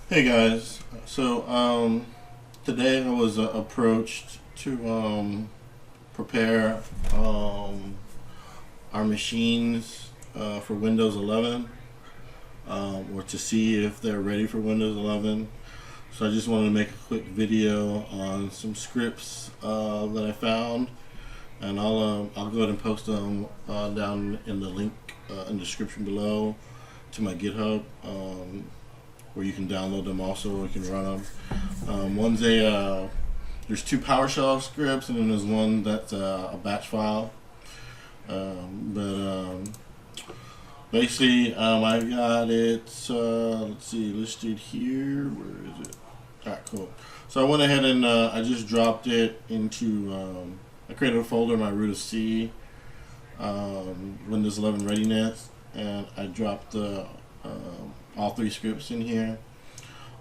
Hey guys, today I was approached to prepare our machines for Windows 11, or to see if they're ready for Windows 11. So I just wanted to make a quick video on some scripts that I found, and I'll go ahead and post them down in the link in the description below to my GitHub. Where you can download them also, or you can run them. There's two PowerShell scripts, and then there's one that's a batch file. Basically, I got it, let's see, listed here. Where is it? Alright, cool. So I went ahead and I just dropped it into, I created a folder in my root of C, Windows 11 readiness, and I dropped all three scripts in here,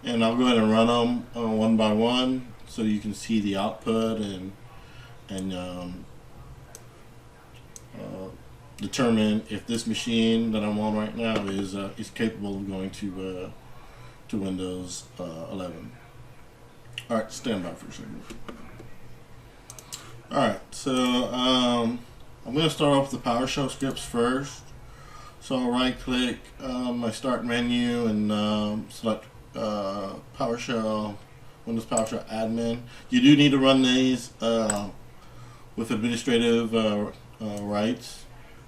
and I'll go ahead and run them one by one so you can see the output and determine if this machine that I'm on right now is capable of going to Windows 11. All right, stand by for a second. All right, so I'm going to start off with the PowerShell scripts first. So I'll right click my start menu and select PowerShell, Windows PowerShell admin. You do need to run these with administrative rights,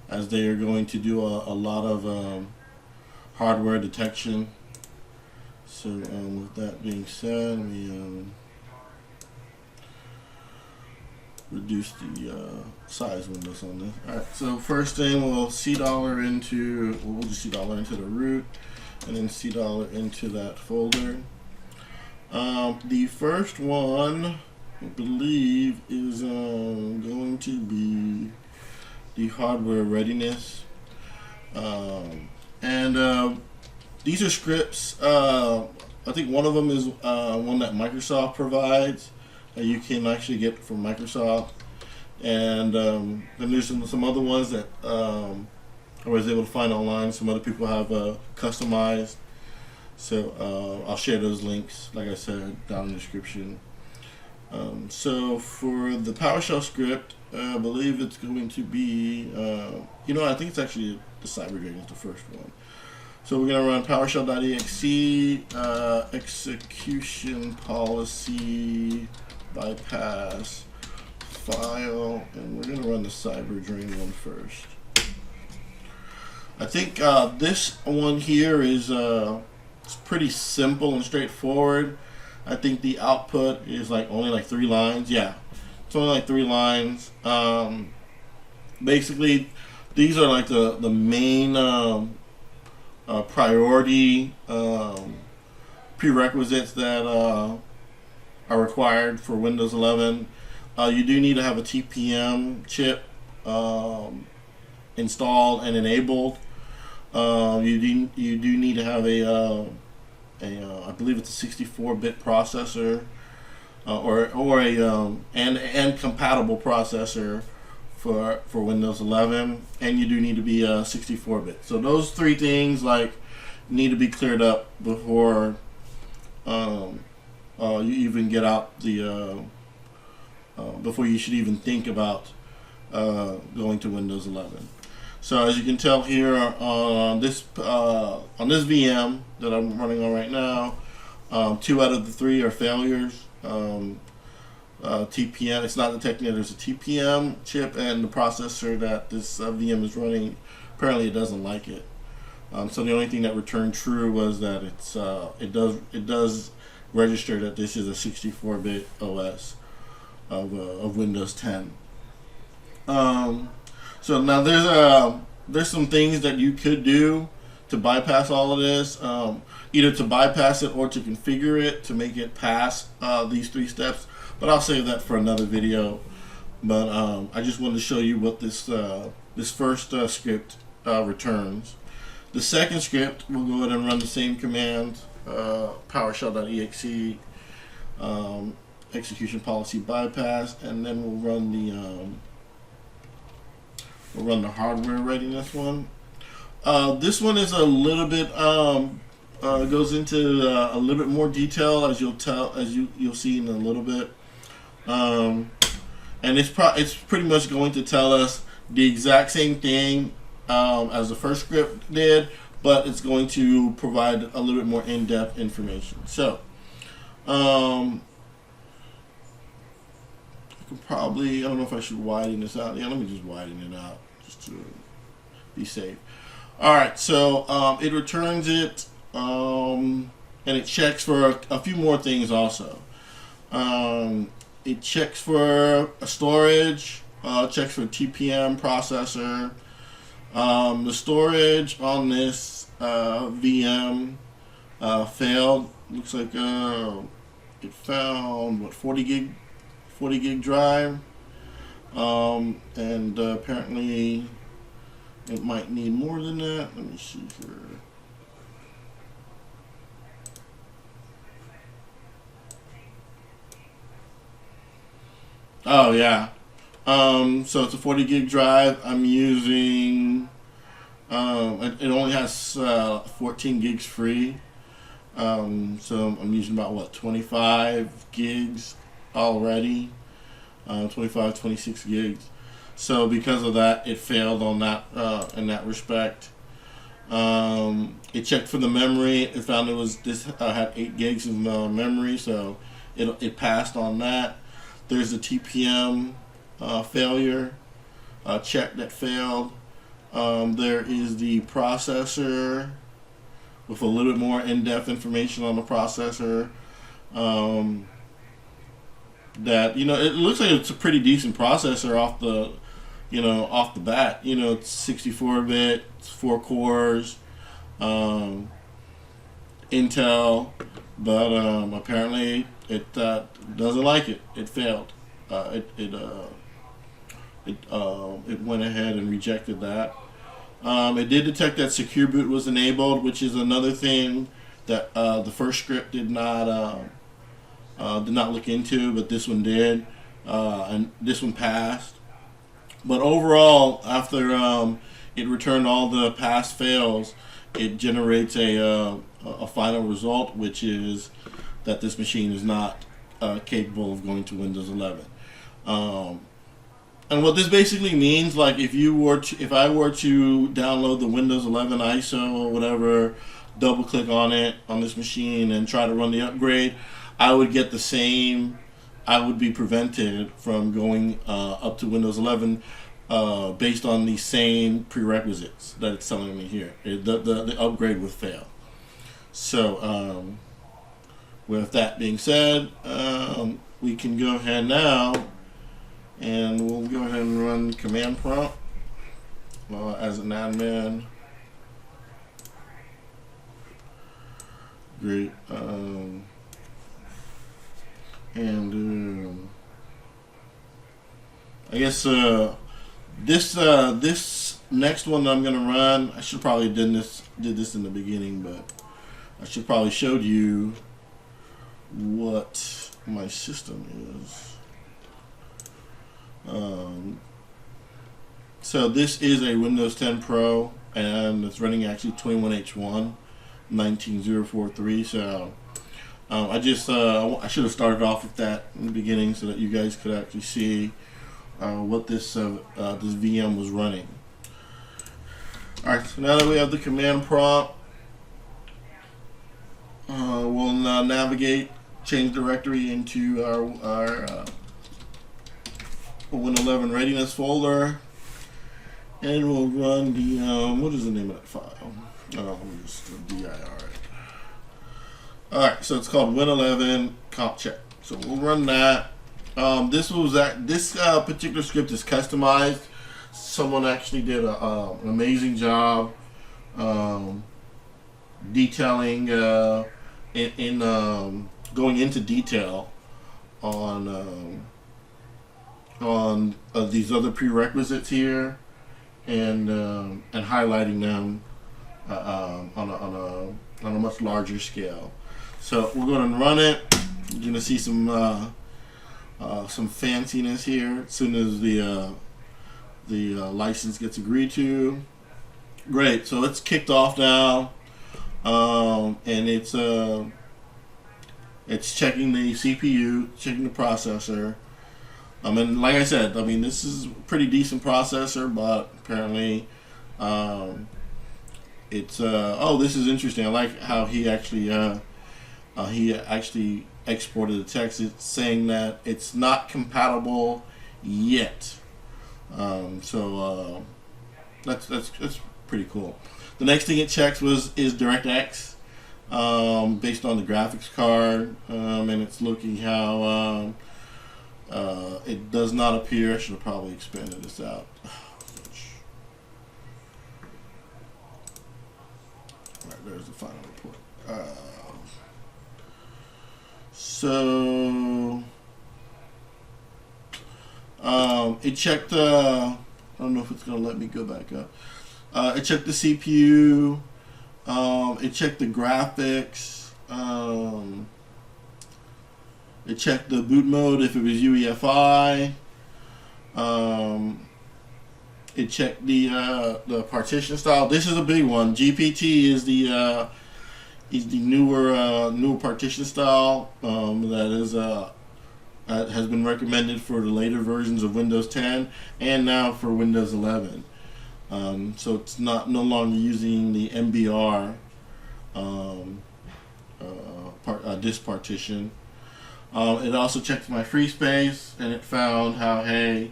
as they are going to do a lot of hardware detection. So with that being said, we reduce the size windows on this. Alright, so first thing we'll just $C$ into the root, and then $C$ into that folder. The first one, I believe, is going to be the hardware readiness. These are scripts. I think one of them is one that Microsoft provides. You can actually get from Microsoft, and then there's some other ones that I was able to find online. Some other people have customized, so I'll share those links, like I said, down in the description. So for the PowerShell script, I believe it's going to be, I think it's actually the cyber drain is the first one. So we're going to run PowerShell.exe, execution policy bypass file, and we're going to run the cyber drain one first. I think this one here is it's pretty simple and straightforward. I think the output is only 3 lines. Yeah, it's only 3 lines. Basically, these are like the main priority prerequisites that are required for Windows 11. You do need to have a TPM chip installed and enabled. You do need to have I believe it's a 64-bit processor, or a compatible processor for Windows 11, and you do need to be 64-bit. So those 3 things need to be cleared up before you even get out the before you should even think about going to Windows 11. So as you can tell here on this VM that I'm running on right now, 2 out of the 3 are failures. TPM, it's not detecting that there's a TPM chip, and the processor that this VM is running, apparently it doesn't like it. So the only thing that returned true was that it does register that this is a 64-bit OS of Windows 10. So now there's some things that you could do to bypass all of this, either to bypass it or to configure it to make it pass these 3 steps. But I'll save that for another video. But I just wanted to show you what this first script returns. The second script, we'll go ahead and run the same command, PowerShell.exe, execution policy bypass, and then we'll run the hardware readiness one. This one is a little bit goes into a little bit more detail, as you'll see in a little bit, and it's pretty much going to tell us the exact same thing as the first script did, but it's going to provide a little bit more in-depth information. So, I don't know if I should widen this out. Yeah, let me just widen it out just to be safe. All right, so it returns it, and it checks for a few more things also. It checks for a storage, checks for TPM processor. The storage on this VM failed. Looks like it found 40 gig drive, and apparently it might need more than that. Let me see here. Oh yeah. So it's a 40 gig drive. I'm using. It only has 14 gigs free. So I'm using about 25 gigs already. 25, 26 gigs. So because of that, it failed on that in that respect. It checked for the memory. It found this had 8 gigs of memory, so it passed on that. There's the TPM failure check that failed. There is the processor with a little bit more in-depth information on the processor. That it looks like it's a pretty decent processor off the bat. It's 64-bit, it's 4 cores, Intel, but apparently it doesn't like it. It failed. It went ahead and rejected that. It did detect that secure boot was enabled, which is another thing that the first script did not look into, but this one did, and this one passed. But overall, after it returned all the pass fails, it generates a final result, which is that this machine is not capable of going to Windows 11. And what this basically means, like if I were to download the Windows 11 ISO or whatever, double click on it on this machine and try to run the upgrade, I would get the same. I would be prevented from going up to Windows 11 based on the same prerequisites that it's telling me here. The upgrade would fail. So with that being said, we can go ahead now and we'll go ahead and run command prompt as an admin. Great. And I guess this next one that I'm gonna run, I should probably did this in the beginning, but I should probably showed you what my system is. So this is a Windows 10 Pro, and it's running actually 21H1 19043. So I should have started off with that in the beginning so that you guys could actually see what this VM was running. All right, so now that we have the command prompt, we'll now navigate change directory into our Win 11 readiness folder, and we'll run the what is the name of that file? Let me just dir it. All right, so it's called Win 11 comp check. So we'll run that. This particular script is customized. Someone actually did an amazing job detailing going into detail on these other prerequisites here, and highlighting them on a much larger scale. So we're going to run it. You're going to see some fanciness here as soon as the license gets agreed to. Great. So it's kicked off now. and it's checking the CPU, checking the processor. And like I said, I mean, this is a pretty decent processor, but apparently, it's oh, this is interesting. I like how he actually exported the text. It's saying that it's not compatible yet. So that's pretty cool. The next thing it checks is DirectX, based on the graphics card, and it's looking how it does not appear. I should have probably expanded this out. All right, there's the final report. So it checked. I don't know if it's gonna let me go back up. It checked the CPU. It checked the graphics. It checked the boot mode if it was UEFI. It checked the partition style. This is a big one. GPT is the newer partition style that is has been recommended for the later versions of Windows 10 and now for Windows 11. So it's no longer using the MBR disk partition. It also checked my free space, and it found how, hey,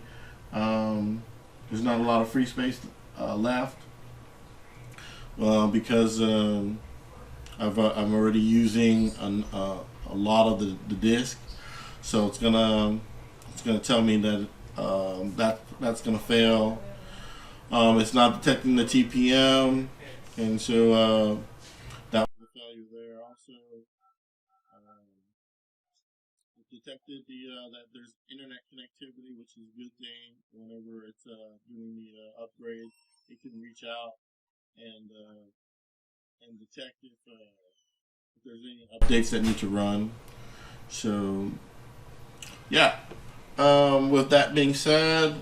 there's not a lot of free space left because I'm already using a lot of the disk. So it's gonna tell me that that's gonna fail. It's not detecting the TPM, and so that was a failure there. Also, it detected that there's internet connectivity, which is a good thing. Whenever it's doing the upgrade, it can reach out and detect if there's any updates that need to run. So, yeah. With that being said,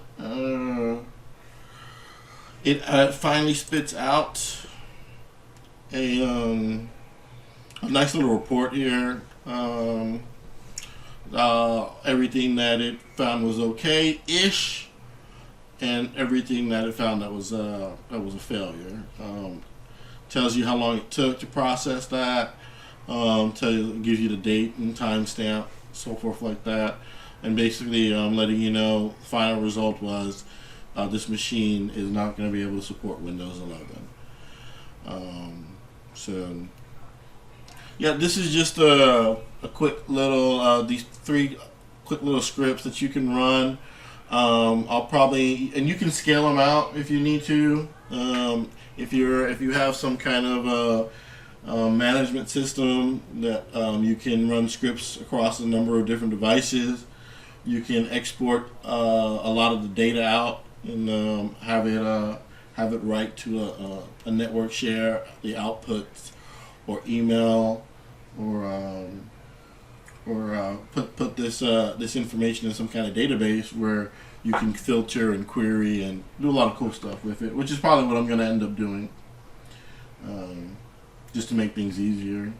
it finally spits out a nice little report here. Everything that it found was okay-ish, and everything that it found that was a failure. Tells you how long it took to process that. Gives you the date and timestamp, so forth like that, and basically letting you know the final result was this machine is not going to be able to support Windows 11. So yeah, this is just a quick little these 3 quick little scripts that you can run. I'll probably, and you can scale them out if you need to. If you have some kind of management system that you can run scripts across a number of different devices, you can export a lot of the data out and have it write to a network share, the outputs, or email, or put this information in some kind of database where you can filter and query and do a lot of cool stuff with it, which is probably what I'm going to end up doing, just to make things easier.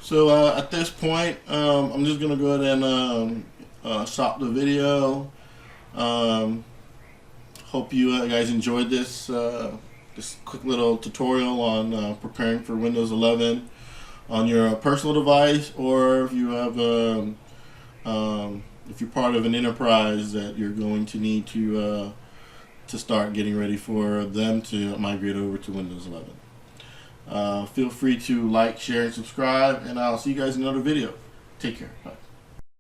So at this point, I'm just going to go ahead and stop the video. Hope you guys enjoyed this quick little tutorial on preparing for Windows 11 on your personal device, or if you have if you're part of an enterprise that you're going to need to start getting ready for them to migrate over to Windows 11. Feel free to like, share, and subscribe, and I'll see you guys in another video. Take care. Bye.